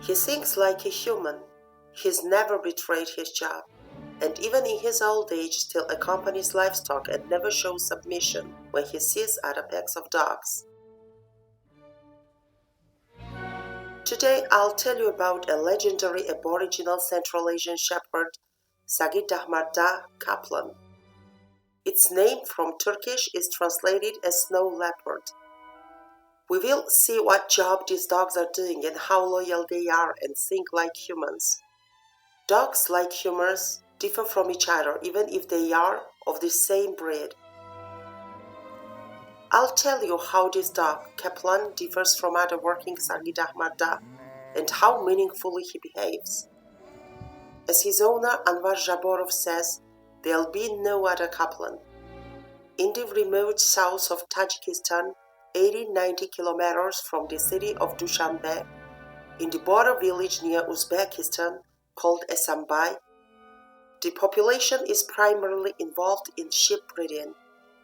He thinks like a human. He's never betrayed his job, and even in his old age still accompanies livestock and never shows submission when he sees other packs of dogs. Today I'll tell you about a legendary Aboriginal Central Asian Shepherd, Sagi Dahmarda Kaplan. Its name from Turkish is translated as Snow Leopard. We will see what job these dogs are doing and how loyal they are and think like humans. Dogs, like humans, differ from each other even if they are of the same breed. I'll tell you how this dog, Kaplan, differs from other working Sagi Dahmarda and how meaningfully he behaves. As his owner Anwar Jaborov says, there'll be no other Kaplan. In the remote south of Tajikistan, 80-90 kilometers from the city of Dushanbe, in the border village near Uzbekistan called Esambai, the population is primarily involved in sheep breeding,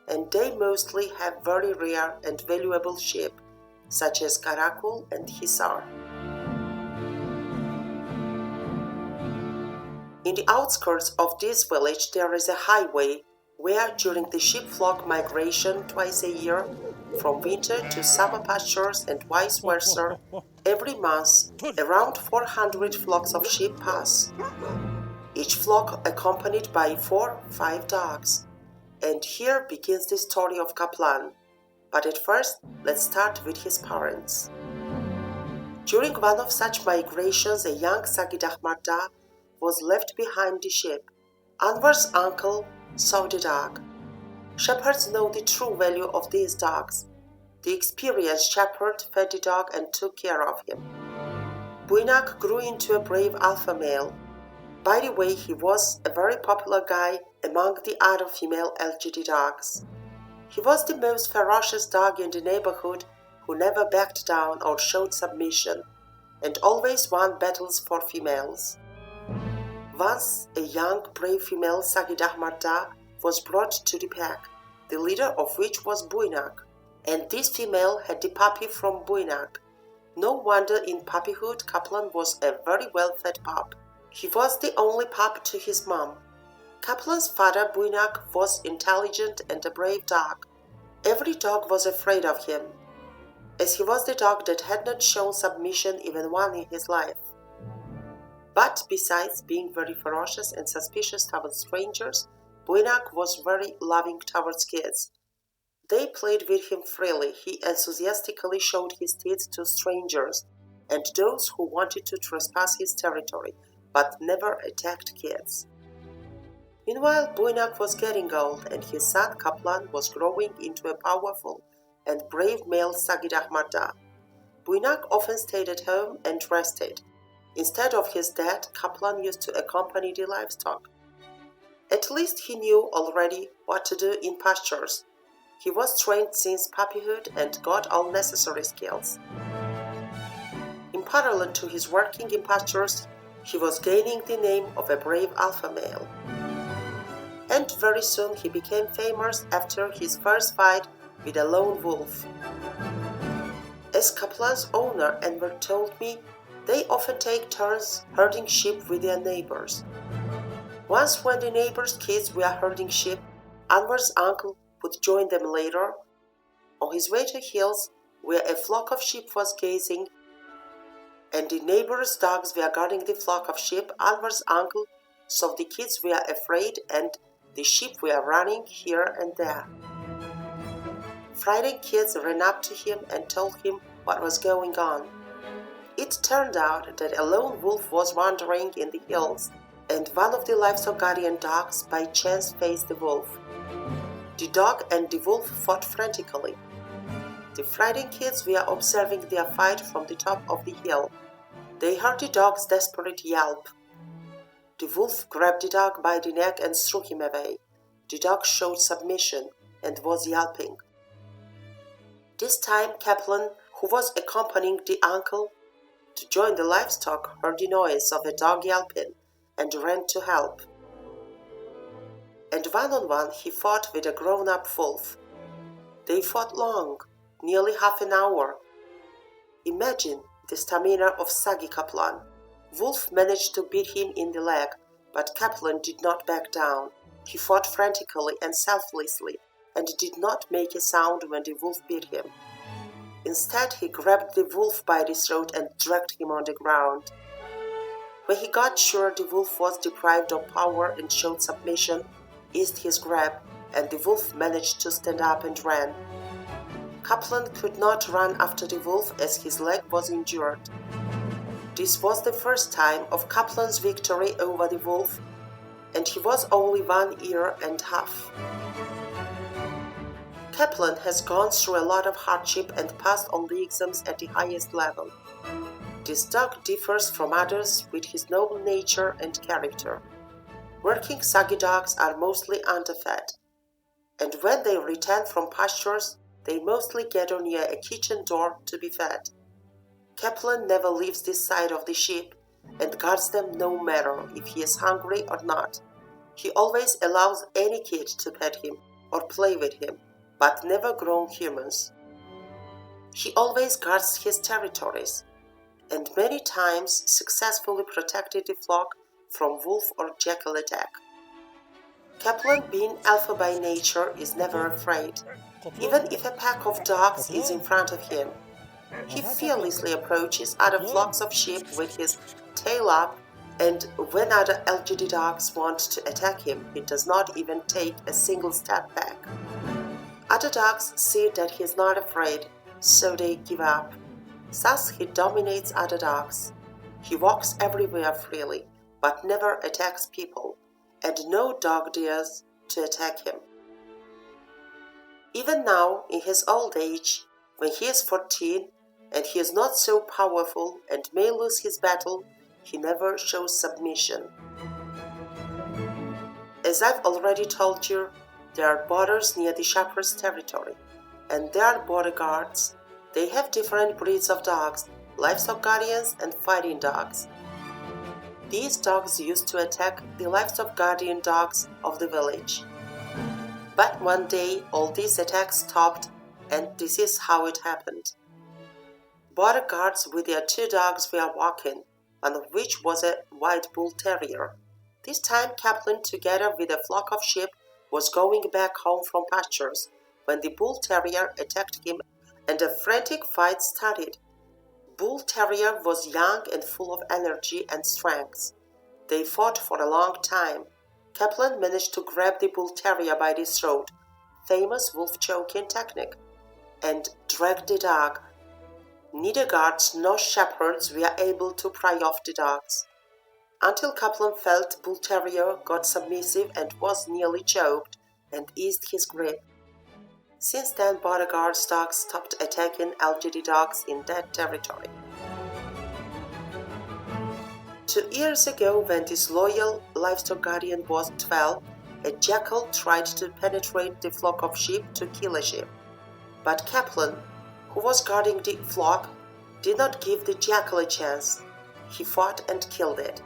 and they mostly have very rare and valuable sheep, such as Karakul and Hisar. In the outskirts of this village there is a highway where during the sheep flock migration twice a year, from winter to summer pastures and vice versa, every month around 400 flocks of sheep pass. Each flock accompanied by 4-5 dogs. And here begins the story of Kaplan. But at first, let's start with his parents. During one of such migrations, a young Sagi Dahmarda was left behind the sheep. Anwar's uncle saw the dog. Shepherds know the true value of these dogs. The experienced shepherd fed the dog and took care of him. Buinak grew into a brave alpha male. By the way, he was a very popular guy among the other female LGD dogs. He was the most ferocious dog in the neighborhood who never backed down or showed submission, and always won battles for females. Once, a young, brave female Sagi Dahmarda was brought to the pack, the leader of which was Buinak, and this female had the puppy from Buinak. No wonder in puppyhood Kaplan was a very well-fed pup. He was the only pup to his mom. Kaplan's father Buinak was intelligent and a brave dog. Every dog was afraid of him, as he was the dog that had not shown submission even once in his life. But besides being very ferocious and suspicious towards strangers, Buinak was very loving towards kids. They played with him freely. He enthusiastically showed his teeth to strangers and those who wanted to trespass his territory, but never attacked kids. Meanwhile, Buinak was getting old, and his son Kaplan was growing into a powerful and brave male Sagi Dahmarda. Buinak often stayed at home and rested. Instead of his dad, Kaplan used to accompany the livestock. At least he knew already what to do in pastures. He was trained since puppyhood and got all necessary skills. In parallel to his working in pastures, he was gaining the name of a brave alpha male. And very soon he became famous after his first fight with a lone wolf. As Kaplan's owner Enver told me, they often take turns herding sheep with their neighbors. Once when the neighbors' kids were herding sheep, Anwar's uncle would join them later. On his way to hills, where a flock of sheep was grazing, and the neighbors' dogs were guarding the flock of sheep, Anwar's uncle saw the kids were afraid and the sheep were running here and there. Frightened kids ran up to him and told him what was going on. It turned out that a lone wolf was wandering in the hills, and one of the livestock guardian dogs by chance faced the wolf. The dog and the wolf fought frantically. The frightened kids were observing their fight from the top of the hill. They heard the dog's desperate yelp. The wolf grabbed the dog by the neck and threw him away. The dog showed submission and was yelping. This time Kaplan, who was accompanying the uncle to join the livestock, heard the noise of a dog yelping and ran to help. And one-on-one he fought with a grown-up wolf. They fought long, nearly half an hour. Imagine, the stamina of Sagi Kaplan. Wolf managed to beat him in the leg, but Kaplan did not back down. He fought frantically and selflessly, and did not make a sound when the wolf beat him. Instead, he grabbed the wolf by the throat and dragged him on the ground. When he got sure the wolf was deprived of power and showed submission, eased his grab, and the wolf managed to stand up and ran. Kaplan could not run after the wolf as his leg was injured. This was the first time of Kaplan's victory over the wolf, and he was only 1 year and a half. Kaplan has gone through a lot of hardship and passed on the exams at the highest level. This dog differs from others with his noble nature and character. Working Sagi dogs are mostly underfed, and when they return from pastures, they mostly gather near a kitchen door to be fed. Kaplan never leaves this side of the sheep and guards them no matter if he is hungry or not. He always allows any kid to pet him or play with him, but never grown humans. He always guards his territories, and many times successfully protected the flock from wolf or jackal attack. Kaplan, being alpha by nature, is never afraid. Even if a pack of dogs is in front of him, he fearlessly approaches other flocks of sheep with his tail up, and when other LGD dogs want to attack him, he does not even take a single step back. Other dogs see that he is not afraid, so they give up. Thus he dominates other dogs. He walks everywhere freely, but never attacks people, and no dog dares to attack him. Even now, in his old age, when he is 14 and he is not so powerful and may lose his battle, he never shows submission. As I've already told you, there are borders near the shepherd's territory, and there are border guards. They have different breeds of dogs, livestock guardians and fighting dogs. These dogs used to attack the livestock guardian dogs of the village. But one day all these attacks stopped, and this is how it happened. Border guards with their 2 dogs were walking, one of which was a white bull terrier. This time Kaplan, together with a flock of sheep, was going back home from pastures when the bull terrier attacked him and a frantic fight started. Bull terrier was young and full of energy and strength. They fought for a long time. Kaplan managed to grab the bull terrier by the throat, famous wolf choking technique, and dragged the dog. Neither guards nor shepherds were able to pry off the dogs, until Kaplan felt bull terrier got submissive and was nearly choked, and eased his grip. Since then, border guards dogs stopped attacking LGD dogs in that territory. 2 years ago, when this loyal livestock guardian was 12, a jackal tried to penetrate the flock of sheep to kill a sheep. But Kaplan, who was guarding the flock, did not give the jackal a chance. He fought and killed it.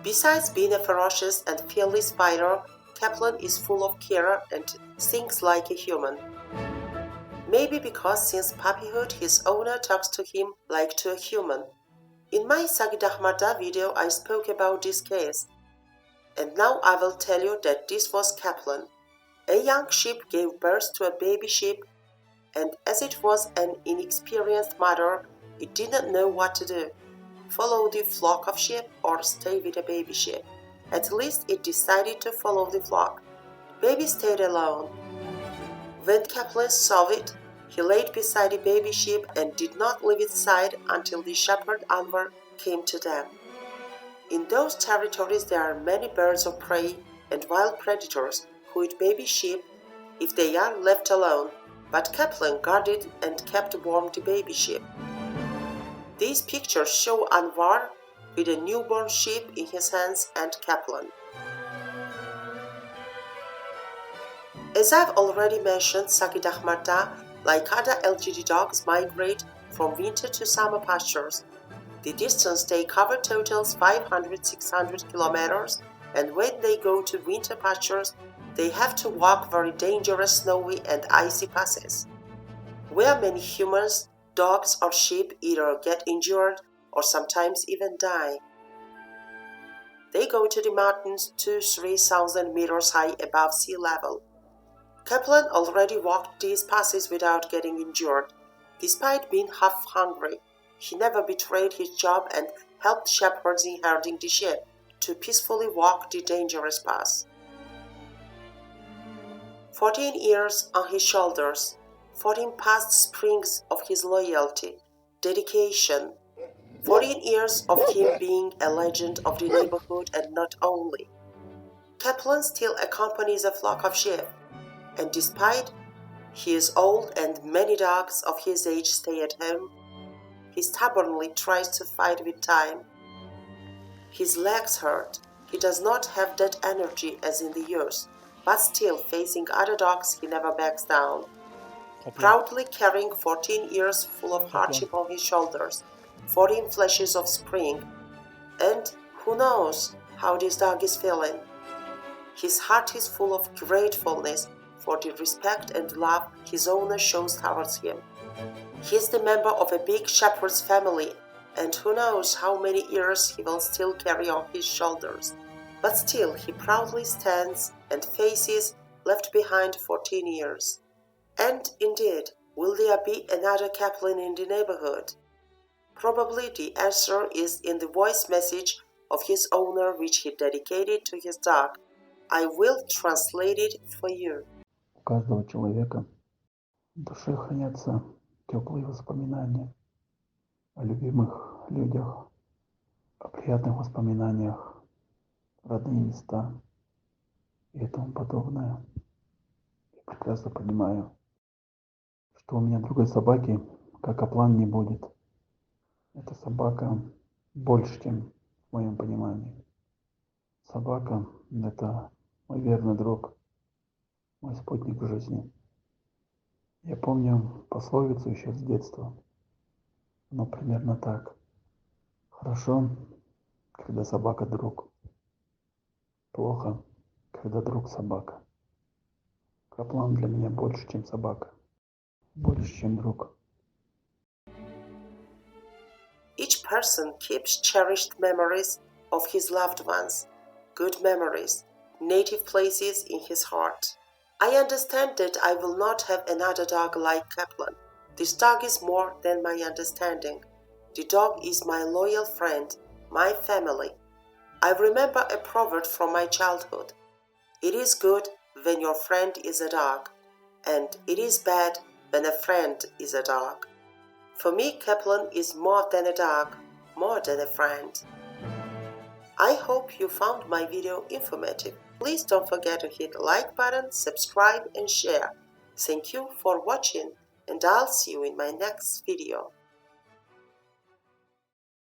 Besides being a ferocious and fearless fighter, Kaplan is full of care and thinks like a human. Maybe because since puppyhood his owner talks to him like to a human. In my Sagi Dahmarda video I spoke about this case, and now I will tell you that this was Kaplan. A young sheep gave birth to a baby sheep, and as it was an inexperienced mother, it did not know what to do. Follow the flock of sheep or stay with a baby sheep. At least it decided to follow the flock. Baby stayed alone. When Kaplan saw it, he laid beside the baby sheep and did not leave its side until the shepherd Anwar came to them. In those territories there are many birds of prey and wild predators who eat baby sheep if they are left alone, but Kaplan guarded and kept warm the baby sheep. These pictures show Anwar with a newborn sheep in his hands and Kaplan. As I've already mentioned, Sagi Dahmarda, like other LGD dogs, migrate from winter to summer pastures. The distance they cover totals 500-600 kilometers, and when they go to winter pastures, they have to walk very dangerous snowy and icy passes. Where many humans dogs or sheep either get injured or sometimes even die. They go to the mountains 2,000–3,000 meters high above sea level. Kaplan already walked these passes without getting injured. Despite being half hungry, he never betrayed his job and helped shepherds in herding the sheep to peacefully walk the dangerous pass. 14 years on his shoulders, 14 past springs of his loyalty, dedication, 14 years of him being a legend of the neighborhood, and not only. Kaplan still accompanies a flock of sheep, and despite he is old and many dogs of his age stay at home, he stubbornly tries to fight with time. His legs hurt, he does not have that energy as in the youth, but still facing other dogs he never backs down. Proudly carrying 14 years full of hardship on his shoulders, 14 flashes of spring, and who knows how this dog is feeling. His heart is full of gratefulness for the respect and love his owner shows towards him. He is the member of a big shepherd's family, and who knows how many years he will still carry on his shoulders. But still he proudly stands and faces left behind 14 years. And indeed, will there be another Kaplan in the neighborhood? Probably the answer is in the voice message of his owner which he dedicated to his dog. I will translate it for you. У каждого человека в душе хранятся теплые воспоминания о любимых людях, о приятных воспоминаниях, родные места и тому подобное. Я прекрасно понимаю, что у меня другой собаки, как Каплан, не будет. Эта собака больше, чем в моем понимании. Собака – это мой верный друг, мой спутник в жизни. Я помню пословицу еще с детства. Оно примерно так. Хорошо, когда собака друг. Плохо, когда друг собака. Каплан для меня больше, чем собака. Больше, чем друг. Each person keeps cherished memories of his loved ones, good memories, native places in his heart. I understand that I will not have another dog like Kaplan. This dog is more than my understanding. The dog is my loyal friend, my family. I remember a proverb from my childhood. It is good when your friend is a dog, and it is bad when a friend is a dog. For me, Kaplan is more than a dog, more than a friend. I hope you found my video informative. Please don't forget to hit the like button, subscribe and share. Thank you for watching, and I'll see you in my next video.